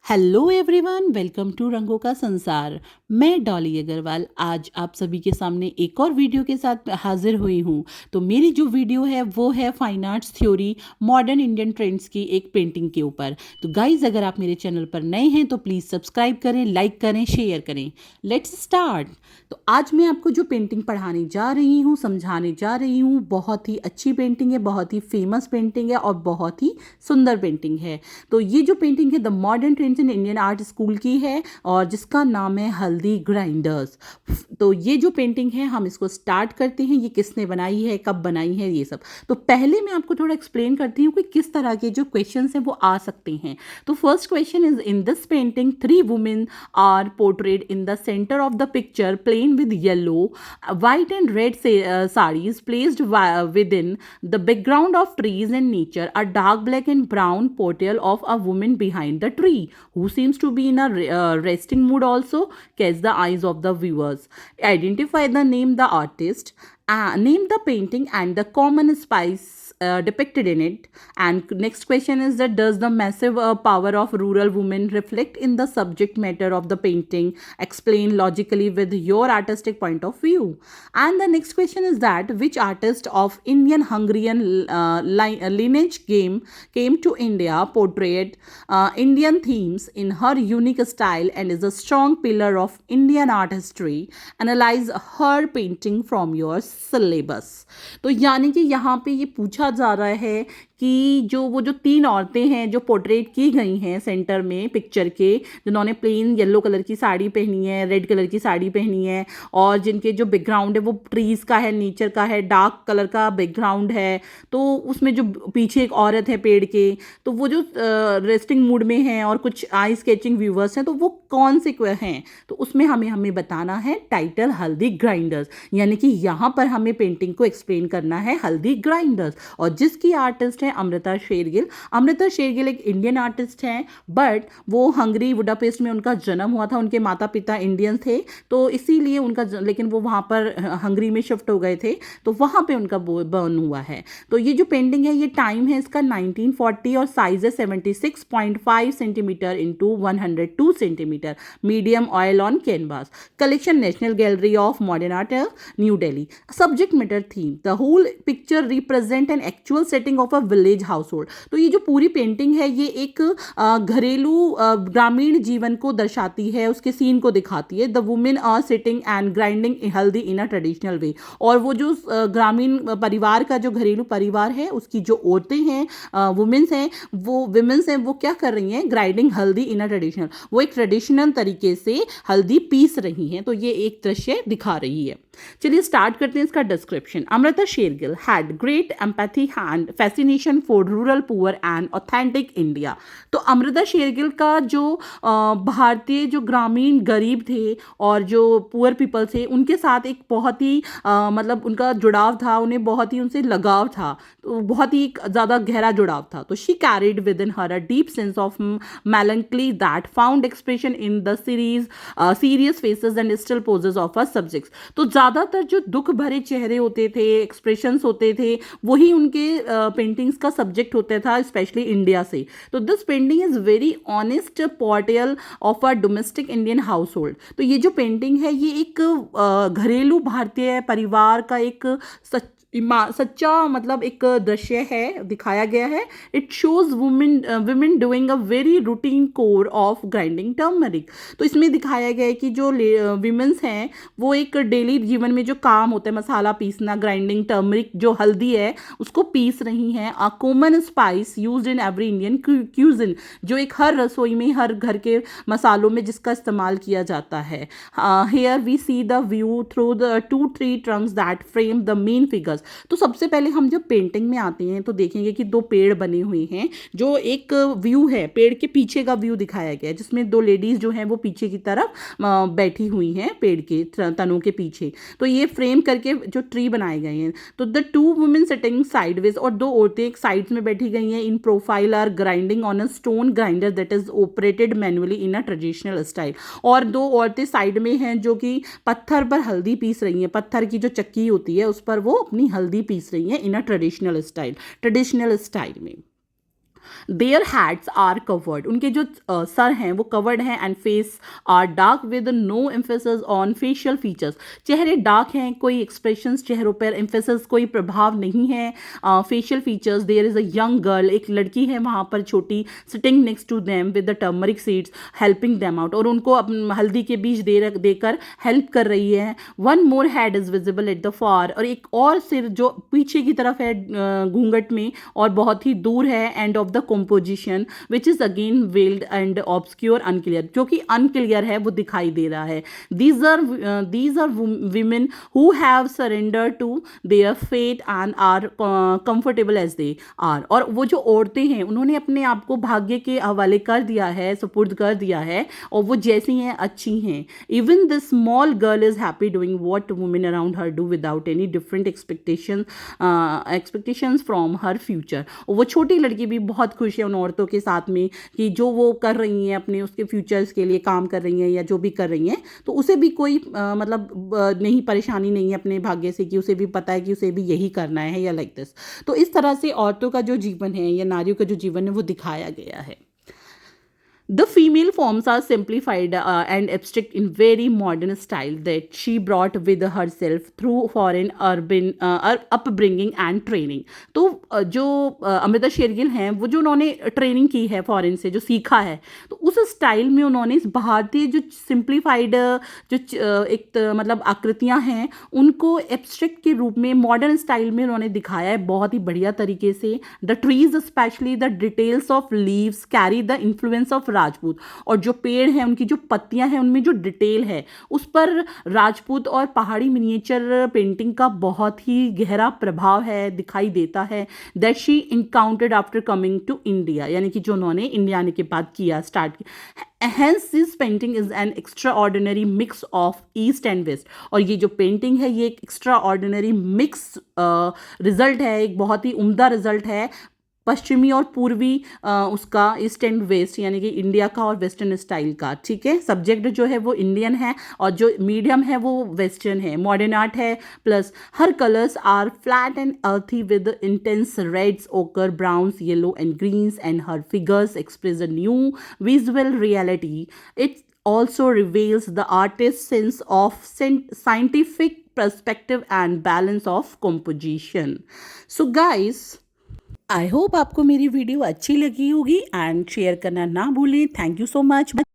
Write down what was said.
Hello everyone, welcome to रंगों का संसार। मैं डॉली अग्रवाल आज आप सभी के सामने एक और वीडियो के साथ हाजिर हुई हूँ। तो मेरी जो वीडियो है वो है fine arts theory modern Indian trends की एक पेंटिंग के ऊपर। तो गाइज, अगर आप मेरे चैनल पर नए हैं तो प्लीज़ सब्सक्राइब करें, लाइक करें, शेयर करें। Let's start. तो आज मैं आपको जो पेंटिंग पढ़ाने जा रही हूँ, समझाने जा रही हूँ, बहुत ही अच्छी पेंटिंग है, बहुत ही फेमस पेंटिंग है और बहुत ही सुंदर पेंटिंग है। तो ये जो पेंटिंग है the modern trends in Indian art school की है और जिसका नाम है हल्दी ग्राइंडर्स। तो ये जो पेंटिंग है हम इसको स्टार्ट करते हैं। ये किसने बनाई है, कब बनाई है, ये सब। तो पहले मैं आपको थोड़ा एक्सप्लेन करती हूँ कि किस तरह के जो क्वेश्चंस हैं वो आ सकते हैं। तो first question is, in this painting 3 women are portrayed in the centre of the picture plane with yellow, white and red sarees placed within the background of trees and nature. A dark black and brown portrayal of a woman behind the tree who seems to be in a resting mood also catch the eyes of the viewers. Identify the name the artist, name the painting and the common spice depicted in it. And next question is that, does the massive power of rural women reflect in the subject matter of the painting? Explain logically with your artistic point of view. And the next question is that, which artist of Indian Hungarian lineage came to India, portrayed Indian themes in her unique style and is a strong pillar of Indian art history. Analyze her painting from your syllabus. तो यानी कि यहाँ पे ये पूछा जा रहा है कि वो जो 3 औरतें हैं जो पोर्ट्रेट की गई हैं सेंटर में पिक्चर के, जिन्होंने प्लेन येलो कलर की साड़ी पहनी है, रेड कलर की साड़ी पहनी है और जिनके जो बैकग्राउंड है वो ट्रीज़ का है, नेचर का है, डार्क कलर का बैकग्राउंड है। तो उसमें जो पीछे एक औरत है पेड़ के, तो वो जो रेस्टिंग मूड में है और कुछ आई स्केचिंग व्यूवर्स हैं, तो वो कौन से हैं? तो उसमें हमें बताना है टाइटल हल्दी ग्राइंडर्स। यानी कि यहाँ पर हमें पेंटिंग को एक्सप्लेन करना है हल्दी ग्राइंडर्स। और जिसकी आर्टिस्ट है अमृता शेरगिल। अमृता शेरगिल एक इंडियन आर्टिस्ट हैं, बट वो हंगरी बुडापेस्ट में उनका जन्म हुआ था। उनके माता पिता इंडियन थे, तो इसीलिए लेकिन वो वहाँ पर हंगरी में शिफ्ट हो गए थे, तो वहाँ पे उनका बर्न हुआ है। तो ये जो पेंटिंग है, ये टाइम है इसका 1940 और साइज है 76.5 centimetre into 102 centimetre, medium oil on canvas. Collection National Gallery of Modern Art, New Delhi. Subject matter theme, the whole picture represent an actual setting of a village household. तो ये जो पूरी painting है ये एक घरेलू ग्रामीण जीवन को दर्शाती है, उसके सीन को दिखाती है। The women are sitting and grinding haldi in a traditional way. और वो जो ग्रामीण परिवार का जो घरेलू परिवार है उसकी जो औरतें हैं, वुमेन्स हैं, वो क्या कर रही हैं? Grinding haldi in a traditional, वो एक ट्रेडिशनल तरीके से हल्दी पीस रही हैं। तो ये एक दृश्य दिखा रही है। चलिए स्टार्ट करते हैं इसका description. Amrita Shergil had great empathy and fascination for rural poor and authentic India. तो अमृता शेरगिल का जो भारतीय जो ग्रामीण गरीब थे और जो पुअर पीपल थे, उनके साथ एक बहुत ही मतलब उनका जुड़ाव था, उन्हें बहुत ही उनसे लगाव था, तो बहुत ही ज़्यादा गहरा जुड़ाव था। तो she carried with in her a deep sense of melancholy that found expression in the serious faces and still poses of her subjects। तो ज़्यादातर जो दुख भरे चेहरे होते थे, एक्सप्रेशंस होते थे, वही उनके पेंटिंग्स का सब्जेक्ट होता था, स्पेशली इंडिया से। तो this painting is very honest portrayal of a domestic Indian house hold. तो ये जो पेंटिंग है ये एक घरेलू भारतीय परिवार का एक सच्चा मतलब एक दृश्य है, दिखाया गया है। It shows women doing a very routine core of grinding turmeric. तो इसमें दिखाया गया है कि जो विमेंस हैं वो एक डेली जीवन में जो काम होता है, मसाला पीसना, ग्राइंडिंग टर्मरिक जो हल्दी है उसको पीस रही हैं। A common spice used in every Indian cuisine, जो एक हर रसोई में, हर घर के मसालों में जिसका इस्तेमाल किया जाता है। Here we see the view through the 2 tree trunks that frame the main figures. तो सबसे पहले हम जब पेंटिंग में आते हैं तो देखेंगे कि 2 पेड़ बने हुए हैं, जो एक व्यू है, पेड़ के पीछे का व्यू दिखाया गया है, जिसमें 2 लेडीज जो हैं वो पीछे की तरफ बैठी हुई हैं पेड़ के तनों के पीछे। तो ये फ्रेम करके जो ट्री बनाए गए हैं। तो द 2 वुमेन सिटिंग साइडवेज, और 2 औरतें एक साइड में बैठी गई हैं। In profile are grinding on a stone grinder that is operated manually in a traditional style. और 2 औरतें साइड में हैं जो कि पत्थर पर हल्दी पीस रही हैं, पत्थर की जो चक्की होती है उस पर वो अपनी हल्दी पीस रही हैं इन अ ट्रेडिशनल स्टाइल में। देयर हैड्स आर कवर्ड, उनके जो सर हैं वो कवर्ड हैं, and face are dark with no emphasis on facial features, चेहरे डार्क हैं, कोई एक्सप्रेशंस चेहरों पर एम्फेसिस कोई प्रभाव नहीं है। Facial features, there is a young girl, एक लड़की है वहाँ पर छोटी, sitting next to them with the turmeric seeds helping them out, और उनको हल्दी के बीज देकर हेल्प कर रही है। One more head is visible at the far, और एक और सिर जो पीछे की तरफ है घूंघट में और बहुत ही दूर है, end of the composition which is again veiled and obscure unclear, जो कि unclear है वो दिखाई दे रहा है। these are women who have surrendered to their fate and are comfortable as they are, और वो जो औरतें हैं उन्होंने अपने आप को भाग्य के हवाले कर दिया है, सुपुर्द कर दिया है, और वो जैसी हैं अच्छी हैं। even this small girl is happy doing what women around her do without any different expectations from her future, और वो छोटी लड़की भी बहुत खुश है उन औरतों के साथ में कि जो वो कर रही हैं अपने उसके फ्यूचर्स के लिए काम कर रही हैं या जो भी कर रही हैं, तो उसे भी कोई नहीं, परेशानी नहीं है अपने भाग्य से, कि उसे भी पता है कि उसे भी यही करना है या लाइक दिस। तो इस तरह से औरतों का जो जीवन है या नारियों का जो जीवन है वो दिखाया गया है। The female forms are simplified and abstract in very modern style that she brought with herself through foreign urban upbringing and training। तो जो अमृता शेरगिल हैं वो जो उन्होंने ट्रेनिंग की है फॉरेन से, जो सीखा है, तो उस स्टाइल में उन्होंने इस भारतीय जो सिंप्लीफाइड मतलब आकृतियां हैं उनको एब्स्ट्रैक्ट के रूप में मॉडर्न स्टाइल में उन्होंने दिखाया है बहुत ही बढ़िया तरीके से। The trees specially the details of leaves carry the influence of Rajput, और जो पेड़ हैं उनकी जो पत्तियां हैं उनमें जो डिटेल है उस पर राजपूत और पहाड़ी मिनिएचर पेंटिंग का बहुत ही गहरा प्रभाव है, दिखाई देता है। That she encountered after coming to India, यानी कि जो उन्होंने इंडिया आने के बाद किया, स्टार्ट किया। Hence this painting is an extraordinary mix of east and west, और ये जो पेंटिंग है ये एक extraordinary mix रिजल्ट है, एक बहुत ही उम्दा रिजल्ट है पश्चिमी और पूर्वी उसका, ईस्ट एंड वेस्ट, यानी कि इंडिया का और वेस्टर्न स्टाइल का। ठीक है, सब्जेक्ट जो है वो इंडियन है और जो मीडियम है वो वेस्टर्न है, मॉडर्न आर्ट है। Plus her colours are flat and earthy with intense reds, ochre, browns, yellow and greens, and her figures express a new visual reality. It also reveals the artist's sense of scientific perspective and balance of composition. So guys, I hope आपको मेरी video अच्छी लगी होगी, and share करना ना भूलें। Thank you so much.